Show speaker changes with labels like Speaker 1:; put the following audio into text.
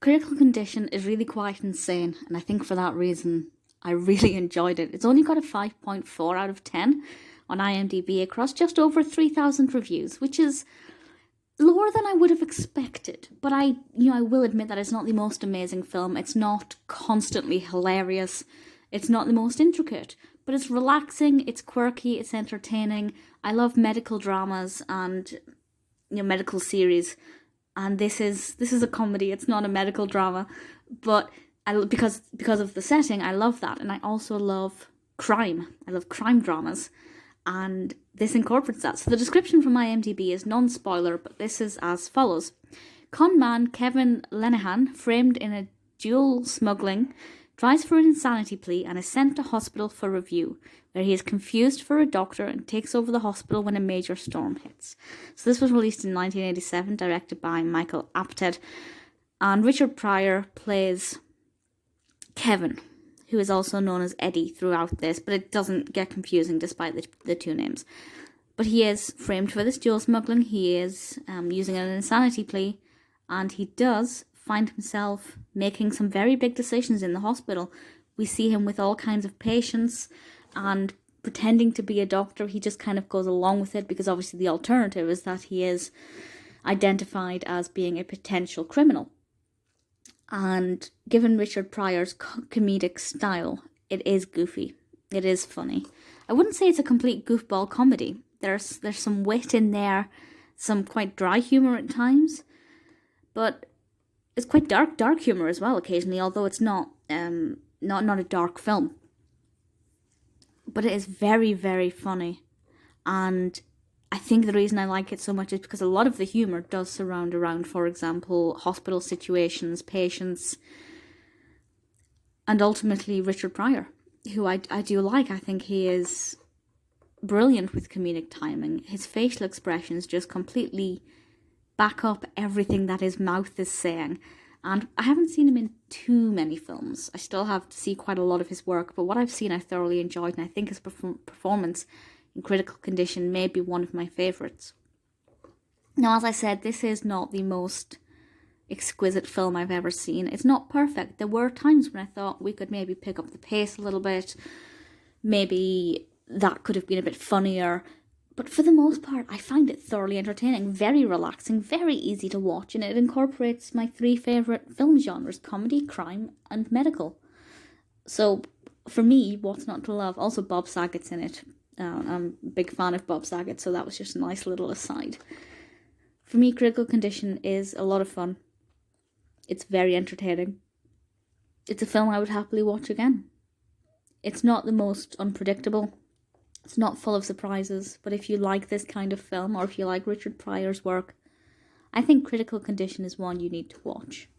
Speaker 1: Critical Condition is really quite insane, and I think for that reason I really enjoyed it. It's only got a 5.4 out of 10 on IMDb across just over 3,000 reviews, which is lower than I would have expected. But I will admit that it's not the most amazing film. It's not constantly hilarious. It's not the most intricate, but it's relaxing, it's quirky, it's entertaining. I love medical dramas and medical series, and this is a comedy. It's not a medical drama, but because of the setting, I love that, and I also love crime. I love crime dramas, and this incorporates that. So the description from IMDb is non-spoiler, but this is as follows. Con man Kevin Lenahan, framed in a dual smuggling, tries for an insanity plea and is sent to hospital for review, where he is confused for a doctor and takes over the hospital when a major storm hits. So this was released in 1987, directed by Michael Apted, and Richard Pryor plays Kevin, who is also known as Eddie throughout this, but it doesn't get confusing despite the two names. But he is framed for this dual smuggling. He is using an insanity plea, and he does find himself making some very big decisions in the hospital. We see him with all kinds of patients and pretending to be a doctor. He just kind of goes along with it because obviously the alternative is that he is identified as being a potential criminal. And given Richard Pryor's comedic style, it is goofy. It is funny. I wouldn't say it's a complete goofball comedy. There's some wit in there, some quite dry humour at times, but it's quite dark humour as well occasionally, although it's not a dark film. But it is very, very funny, and I think the reason I like it so much is because a lot of the humour does surround around, for example, hospital situations, patients, and ultimately Richard Pryor, who I do like. I think he is brilliant with comedic timing. His facial expressions just completely back up everything that his mouth is saying. And I haven't seen him in too many films. I still have to see quite a lot of his work, but what I've seen I thoroughly enjoyed, and I think his performance in Critical Condition may be one of my favourites. Now, as I said, this is not the most exquisite film I've ever seen. It's not perfect. There were times when I thought we could maybe pick up the pace a little bit. Maybe that could have been a bit funnier. But for the most part, I find it thoroughly entertaining, very relaxing, very easy to watch, and it incorporates my three favourite film genres: comedy, crime, and medical. So, for me, what's not to love? Also, Bob Saget's in it. I'm a big fan of Bob Saget, so that was just a nice little aside. For me, Critical Condition is a lot of fun. It's very entertaining. It's a film I would happily watch again. It's not the most unpredictable. It's not full of surprises, but if you like this kind of film, or if you like Richard Pryor's work, I think Critical Condition is one you need to watch.